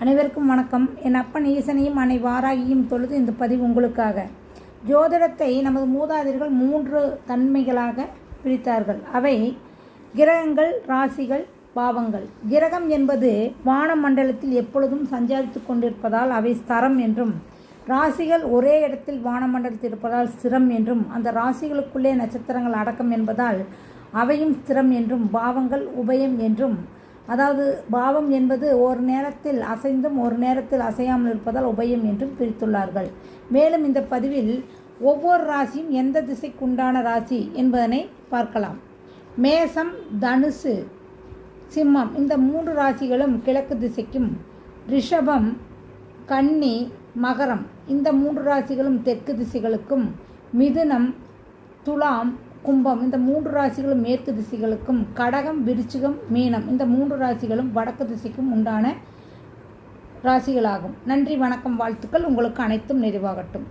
அனைவருக்கும் வணக்கம். என் அப்பன் ஈசனையும் அன்னை வாராகியும் தொழுது இந்த பதிவு உங்களுக்காக. ஜோதிடத்தை நமது மூதாதையர்கள் 3 தன்மைகளாக பிரித்தார்கள். அவை கிரகங்கள், ராசிகள், பாவங்கள். கிரகம் என்பது வான மண்டலத்தில் எப்பொழுதும் சஞ்சாரித்து கொண்டிருப்பதால் அவை ஸ்தரம் என்றும், ராசிகள் ஒரே இடத்தில் வானமண்டலத்தில் இருப்பதால் ஸ்திரம் என்றும், அந்த ராசிகளுக்குள்ளே நட்சத்திரங்கள் அடக்கம் என்பதால் அவையும் ஸ்திரம் என்றும், பாவங்கள் உபயம் என்றும், அதாவது பாவம் என்பது ஒரு நேரத்தில் அசைந்தும் ஒரு நேரத்தில் அசையாமல் இருப்பதால் உபயம் என்றும் பிரித்துள்ளார்கள். மேலும் இந்த பதிவில் ஒவ்வொரு ராசியும் எந்த திசைக்குண்டான ராசி என்பதனை பார்க்கலாம். மேசம், தனுசு, சிம்மம் இந்த 3 ராசிகளும் கிழக்கு திசைக்கும், ரிஷபம், கன்னி, மகரம் இந்த 3 ராசிகளும் தெற்கு திசைகளுக்கும், மிதுனம், துலாம், கும்பம் இந்த 3 ராசிகளும் மேற்கு திசைகளுக்கும், கடகம், விருச்சிகம், மீனம் இந்த 3 ராசிகளும் வடக்கு திசைக்கும் உண்டான ராசிகளாகும். நன்றி, வணக்கம், வாழ்த்துக்கள். உங்களுக்கு அனைத்தும் நிறைவாகட்டும்.